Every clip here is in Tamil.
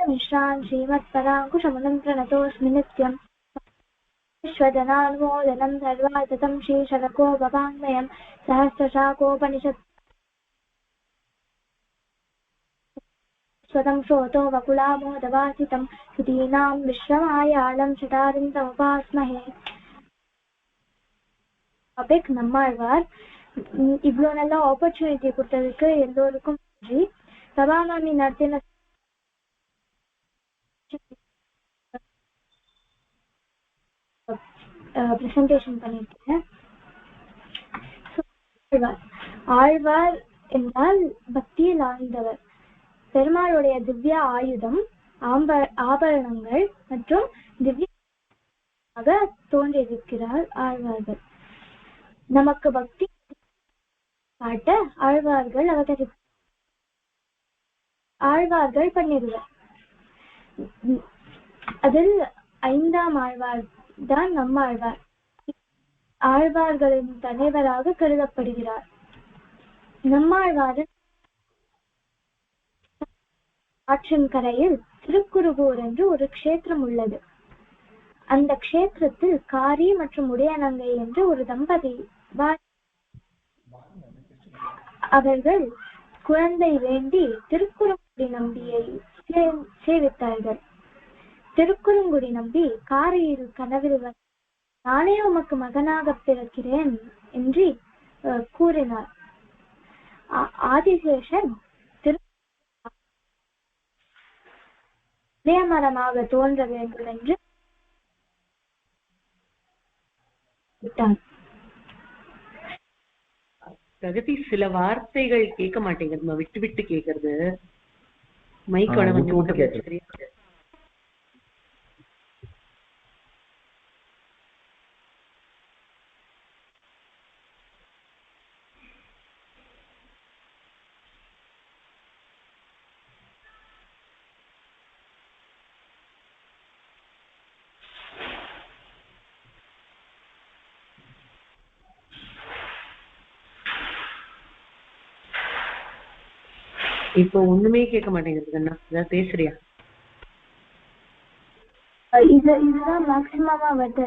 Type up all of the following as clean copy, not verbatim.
मिश्रान् श्रीमत्पराङ्कुशमुनिं प्रणतोऽस्मि नित्यम् विश्वजनानुमोदनं सर्वाततं श्रीशतकोपवाङ्मयं सहस्रशाकोपनिषत् स्वतं श्रोतो वकुलामोदवासितं सुधीनां विश्वमायालं चटारिं तमुपास्महे. டாபிக் நம்மாழ்வார். இவ்வளோ நல்ல ஆப்பர்ச்சுனிட்டி கொடுத்ததுக்கு எல்லோருக்கும் நன்றி. சபாமாமி நடத்தின பிரசன்டேஷன் பண்ணியிருக்கேன். ஆழ்வார் என்றால் பக்தியில் ஆழ்ந்தவர். பெருமாளுடைய திவ்ய ஆயுதம், ஆபரணங்கள் மற்றும் திவ்யாக தோன்றியிருக்கிறார் ஆழ்வார்கள். நமக்கு பக்தி காட்ட ஆழ்வார்கள் ஆழ்வார்கள் பண்ணிடுவர். அதில் 5ஆம் ஆழ்வார் தான் நம்மாழ்வார். ஆழ்வார்களின் தலைவராக கருதப்படுகிறார். நம்மாழ்வாரின் ஆற்றின் கரையில் திருக்குறுகூர் என்று ஒரு க்ஷேத்திரம் உள்ளது. அந்த க்ஷேத்திரத்தில் காரி மற்றும் உடையநங்கை என்று ஒரு தம்பதி அவர்கள் குழந்தை வேண்டி திருக்குறுங்குடி நம்பியை சேவித்தார்கள். திருக்குறுங்குடி நம்பி காரியில் கனவில் நானே உமக்கு மகனாக பிறக்கிறேன் என்று கூறினார். ஆதிசேஷன் மரமாக தோன்ற வேண்டும் என்று பிரகதி சில வார்த்தைகள் கேட்க மாட்டேங்குது, விட்டு விட்டு கேக்குறது. மைக்கோட வந்து இப்போ ஒண்ணுமே கேட்க மாட்டேங்குது கண்ணா. ஏதாவது பேசுறியா? இதுதான் மேக்ஸிமமா வருது.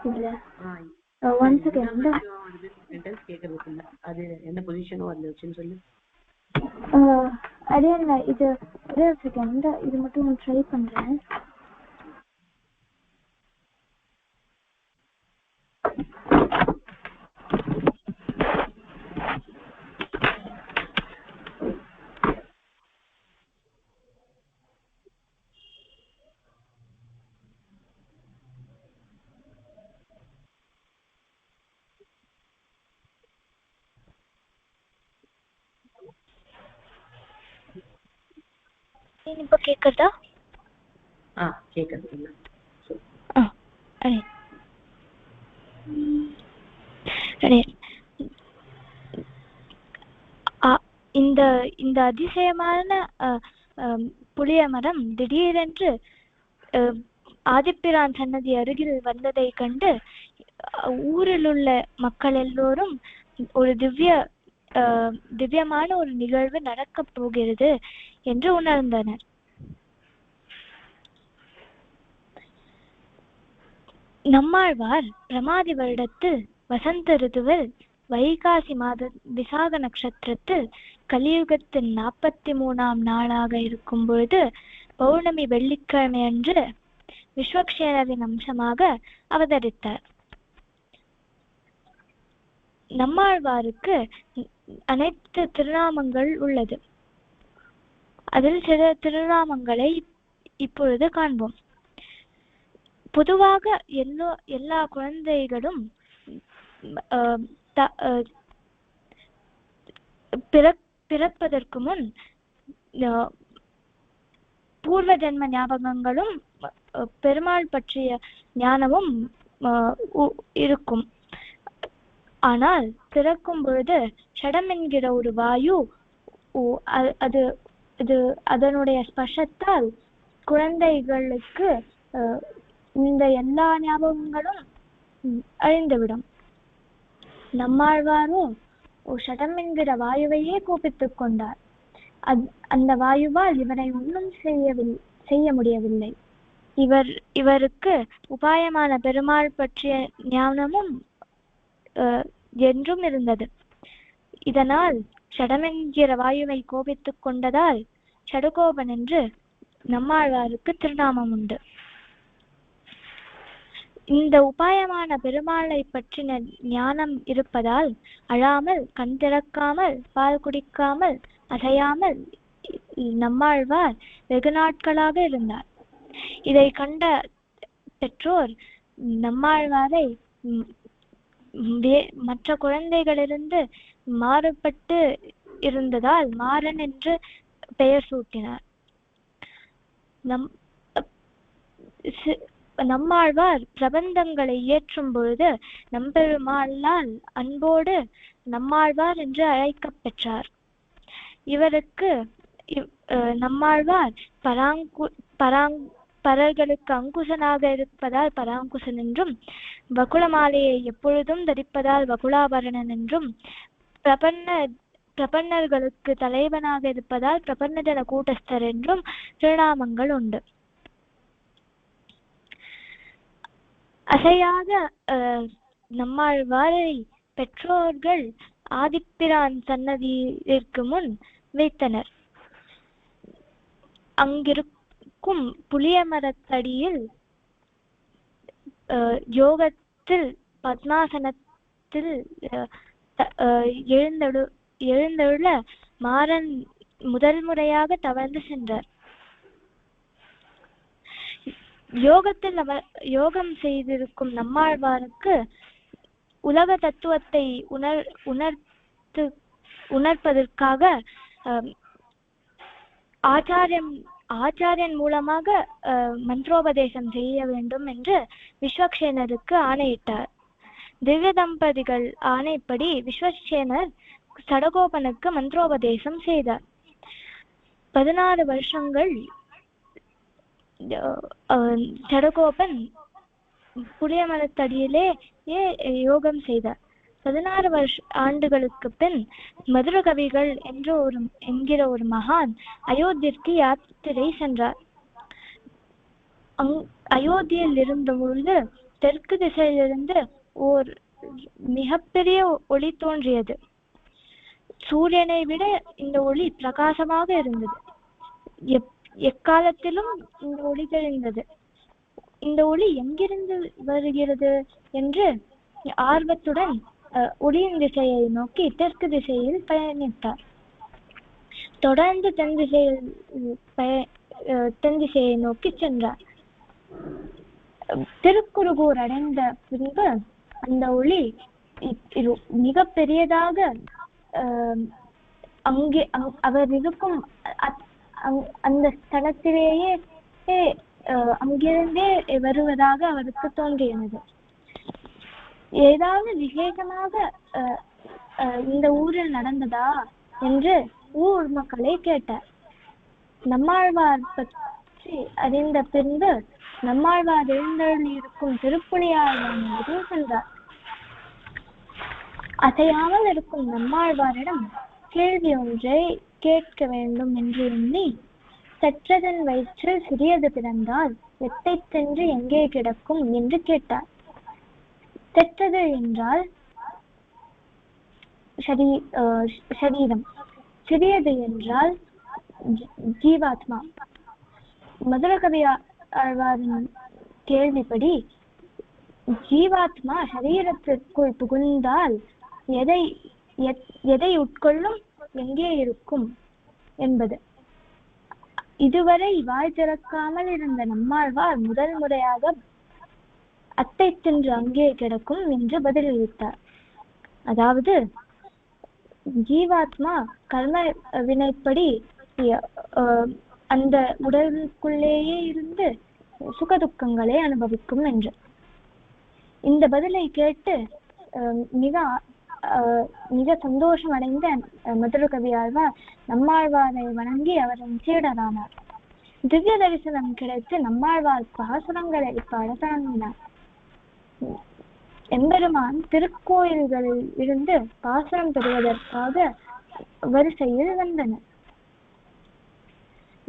இதுல ஒன் செகண்ட் சென்டென்ஸ் கேக்குறது இல்ல. அது என்ன பொசிஷனோ அதுல வச்சுன்னு சொல்லு. அதே இது ஒரே செகண்ட், இது மட்டும் ட்ரை பண்றேன். இப்ப கேக்குதா? கேக்குது. இந்த அதிசயமான புளிய மரம் திடீரென்று ஆதிப்பிரான் சன்னதி அருகில் வந்ததை கண்டு ஊரில் உள்ள மக்கள் எல்லோரும் ஒரு திவ்யமான ஒரு நிகழ்வு நடக்க போகிறது என்று உணர்ந்தனர். நம்மாழ்வார் பிரமாதி வருடத்தில் வசந்த ரிதுவில் வைகாசி மாத விசாக நட்சத்திரத்தில் கலியுகத்தின் 43ஆம் நாளாக இருக்கும் பொழுது பௌர்ணமி வெள்ளிக்கிழமை அன்று விஸ்வக்சேனரின் அம்சமாக அவதரித்தார். நம்மாழ்வாருக்கு அனைத்து திருநாமங்கள் உள்ளது. அதில் சில திருநாமங்களை இப்பொழுது காண்போம். பொதுவாக எல்லா குழந்தைகளும் பிறப்பதற்கு முன் பூர்வ ஜென்ம ஞாபகங்களும் பெருமாள் பற்றிய ஞானமும் இருக்கும். ஆனால் பிறக்கும் பொழுது ஷடம் என்கிற ஒரு வாயு அதனுடைய ஸ்பர்ஷத்தால் குழந்தைகளுக்கு இந்த எல்லா ஞாபகங்களும் அழிந்துவிடும். நம்மாழ்வாரோ ஷடம் என்கிற வாயுவையே கோபித்துக் கொண்டார். அந்த வாயுவால் இவரை ஒன்றும் செய்ய முடியவில்லை. இவருக்கு உபாயமான பெருமாள் பற்றிய ஞானமும் என்றும் இருந்தது. இதனால் சடமென்கிற வாயுவை கோபித்துக் கொண்டதால் சடுகோபன் என்று நம்மாழ்வாருக்கு திருநாமம் உண்டு. இந்த உபாயமான பெருமாளை பற்றின ஞானம் இருப்பதால் அழாமல், கண் திறக்காமல், பால் குடிக்காமல், அசையாமல் நம்மாழ்வார் வெகு நாட்களாக இருந்தார். இதை கண்ட பெற்றோர் நம்மாழ்வாரை மற்ற குழந்தைகளிலிருந்து மாறுபட்டு இருந்ததால் மாறன் என்று பெயர் சூட்டினார். நம்மாழ்வார் பிரபந்தங்களை இயற்றும் பொழுது நம்பெருமாளால் அன்போடு நம்மாழ்வார் என்று அழைக்கப் பெற்றார். இவருக்கு நம்மாழ்வார் பரர்களுக்கு அங்குசனாக இருப்பதால் பராங்குசன் என்றும், வகுளமாலையை எப்பொழுதும் தரிப்பதால் வகுளாபரணன் என்றும், பிரபன்னர்களுக்கு தலைவனாக இருப்பதால் பிரபன்னஜன கூட்டஸ்தர் என்றும் திருநாமங்கள் உண்டு. அசையாத நம்மாழ்வாரை பெற்றோர்கள் ஆதிப்பிரான் சன்னதியிற்கு முன் வைத்தனர். அங்கிருக்கும் புளிய மரத்தடியில் யோகத்தில் பத்மாசனத்தில் எழுந்தருள மாறன் முதல் முறையாக தவழ்ந்து சென்றார். யோகத்தில் யோகம் செய்திருக்கும் நம்மாழ்வாருக்கு உலக தத்துவத்தை உணர்ப்பதற்காக ஆச்சாரியன் மூலமாக மந்திரோபதேசம் செய்ய வேண்டும் என்று விஸ்வக்சேனருக்கு ஆணையிட்டார். திவ்ய தம்பதிகள் ஆணைப்படி விஸ்வக்சேனர் சடகோபனுக்கு மந்திரோபதேசம் செய்தார். 16 வருஷங்கள் சடகோபன் புளிய மரத்தடியிலே யோகம் செய்தார். 16 ஆண்டுகளுக்கு பின் மதுரகவிகள் என்கிற ஒரு மகான் அயோத்திற்கு யாத்திரை சென்றார். அயோத்தியில் இருந்த பொழுது தெற்கு திசையிலிருந்து ஓர் மிகப்பெரிய ஒளி தோன்றியது. சூரியனை விட இந்த ஒளி பிரகாசமாக இருந்தது. எக்காலத்திலும் இந்த ஒளி தெரிந்தது. இந்த ஒளி எங்கிருந்து வருகிறது என்று ஆர்வத்துடன் ஒளியின் திசையை நோக்கி தெற்கு திசையில் பயணித்தார். தொடர்ந்து தென் திசையை நோக்கி சென்றார். திருக்குறுகூர் அடைந்த பின்பு அந்த ஒளி மிக பெரியதாக அங்கே அவர் இருக்கும் அந்த ஸ்தலத்திலேயே அங்கிருந்தே வருவதாக அவருக்கு தோன்றியது. ஏதாவது விசேஷமாக இந்த ஊரில் நடந்ததா என்று ஊர் மக்களை கேட்டார். நம்மாழ்வார் பற்றி அறிந்த பின்பு நம்மாழ்வார் எழுந்தருளி இருக்கும் திருப்புலியாழ்வாரிடம் சென்றார். அசையாமல் இருக்கும் நம்மாழ்வாரிடம் கேள்வி ஒன்றை கேட்க வேண்டும் என்று எண்ணி, சற்றதன் வயிற்றில் சிறியது பிறந்தால் எத்தை சென்று எங்கே கிடக்கும் என்று கேட்டார். தெற்றது என்றால் சரீரம், சிறியது என்றால் ஜீவாத்மா. மதுரகவி ஆழ்வாரின் கேள்விப்படி ஜீவாத்மா சரீரத்திற்குள் புகுந்தால் எதை உட்கொள்ளும், எங்கே இருக்கும் என்பது. இதுவரை வாய் திறக்காமல் இருந்த நம்மாழ்வார் முதல் முறையாக அத்தை சென்று அங்கே கிடக்கும் என்று பதிலளித்தார். அதாவது ஜீவாத்மா கர்ம வினைப்படி அந்த உடலுக்குள்ளேயே இருந்து சுகதுக்கங்களை அனுபவிக்கும் என்று. இந்த பதிலை கேட்டு மிக சந்தோஷம் அடைந்த மதுரகவி ஆழ்வார் நம்மாழ்வாரை வணங்கி அவரின் சீடரானார். திவ்ய தரிசனம் கிடைத்து நம்மாழ்வார் பாசுரங்களை பாட தொடங்கினார். எம்பெருமான் திருக்கோயில்களில் இருந்து பாசுரம் பெறுவதற்காக வரிசையில் வந்தனர்.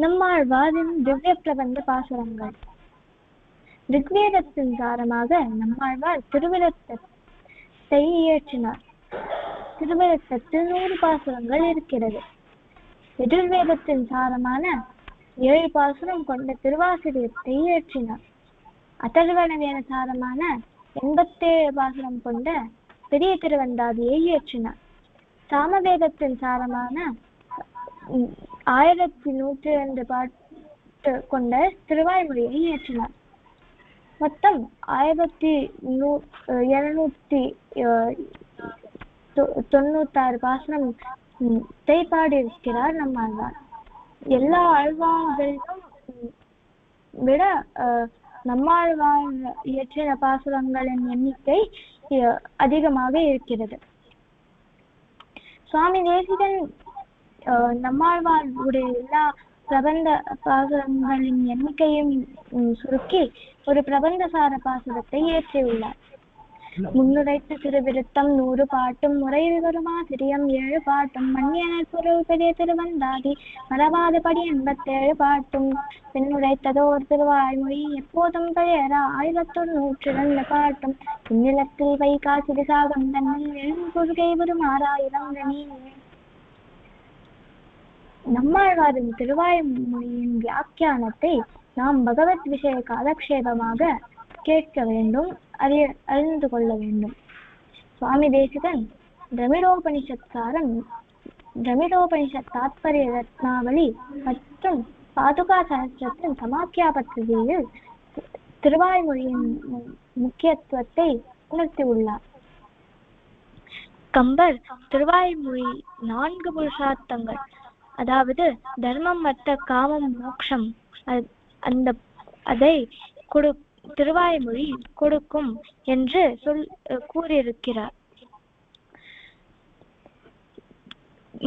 நம்மாழ்வாரின் திவ்ய பிரபந்த பாசுரங்கள். ரிக்வேதத்தின் சாரமாக நம்மாழ்வார் திருவிழத்தை இயற்றினார். திருவிழத்தில் 100 பாசுரங்கள் இருக்கிறது. எதிர்வேதத்தின் சாரமான 7 பாசுரம் கொண்ட திருவாசிரியத்தை இயற்றினார். அதர்வண வேத சாரமான 87 பாசுரம் கொண்ட பெரிய திருவந்தாதியை இயற்றினார். சாமவேதத்தின் சாரமான 1102 பாட்டு கொண்ட திருவாய்மொழியை இயற்றினார். மொத்தம் 1796 பாசுரம் பாடியிருக்கிறார் நம்மாழ்வார். எல்லா ஆழ்வார்களிலும் விட நம்மாழ்வார் இயற்றின பாசுரங்களின் எண்ணிக்கை அதிகமாக இருக்கிறது. சுவாமி தேசிகன் நம்மாழ்வாருடைய எல்லா பிரபந்த பாசுரங்களின் எண்ணிக்கையும் சுருக்கி ஒரு பிரபந்தசார பாசுரத்தை இயற்றியுள்ளார். முன்னுரைத்த திருவிருத்தம் 100 பாட்டும், முறையில் வருமா சிறியம் 7 பாட்டும், மன்னியனர் பொருள் பெரிய திருவந்தாதி மரபாதபடி 87 பாட்டும், பின்னுரைத்ததோர் திருவாய்மொழி எப்போதும் பெயரா 1102 பாட்டும், இந்நிலத்தில் வைகா சிறுசாகம் தன்னில் எழும் கொள்கை வரும் 6000 நம்மாழ்வாரின் திருவாய்மொழியின் வியாக்கியானத்தை நாம் பகவத் விஷய காலக்ஷேபமாக கேட்க வேண்டும், அறிந்து கொள்ள வேண்டும். சுவாமி தேசிகன் திரமிடோபனிஷத் சாரம், திரமிடோபனிஷத் தாத்பரிய ரத்னாவளி மற்றும் பாதுகா சஹஸ்ரத்தின் சமாக்கியா பத்திரிகையில் திருவாய்மொழியின் முக்கியத்துவத்தை உணர்த்தியுள்ளார். கம்பர் திருவாய்மொழி 4 புருஷார்த்தங்கள், அதாவது தர்மம், அர்த்த, காமம், மோட்சம் அதை திருவாய்மொழி கொடுக்கும் என்று கூறியிருக்கிறார்.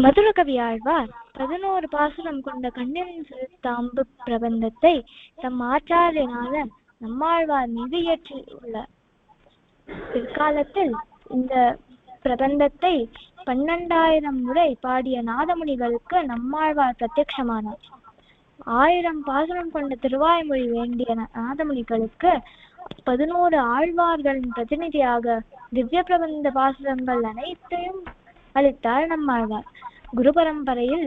மதுரகவி ஆழ்வார் 11 பாசுரம் கொண்ட கண்ணின் சிறுத்தாம்பு பிரபந்தத்தை தம் ஆச்சாரியனான நம்மாழ்வார் மீது இயற்றியுள்ளார். பிற்காலத்தில் இந்த பிரபந்தத்தை 12,000 முறை பாடிய நாதமுனிகளுக்கு நம்மாழ்வார் பிரத்யட்சமானார். 1000 பாசுரம் கொண்ட திருவாய்மொழி வேண்டிய நாதமுனிகளுக்கு 11 ஆழ்வார்களின் பிரதிநிதியாக திவ்ய பிரபந்த பாசுரங்கள் அனைத்தையும் அளித்தார் நம்மாழ்வார். குரு பரம்பரையில்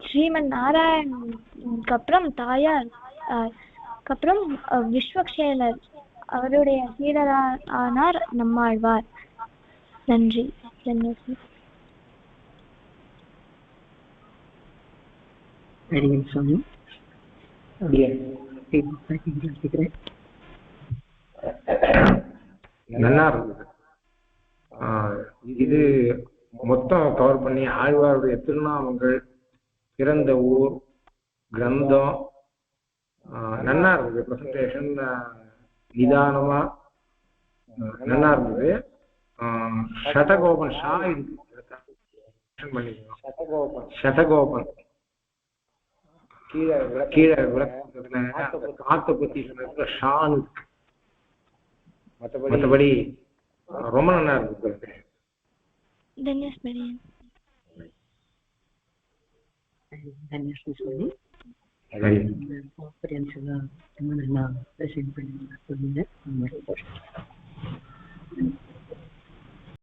ஸ்ரீமன் நாராயணனுக்கு அப்புறம் தாயார் அப்புறம் விஸ்வக்சேனர் அவருடைய சீடரானார் நம்மாழ்வார். நன்றி. சுவாமி நல்லா இருந்தது. இது மொத்தம் கவர் பண்ணி ஆழ்வாருடைய திருநாமங்கள், பிறந்த ஊர், கிரந்தம் நல்லா இருந்தது. பிரசன்டேஷன் நிதானமா நல்லா இருந்தது. சதகோபன் ஷா சதகோபன் கீழே விளக்கத்துல காத்த பத்தி சொன்ன ஷான், மற்றபடி ரொம்ப நல்லா இருந்தது. கான்ஃபரன்ஸ்ல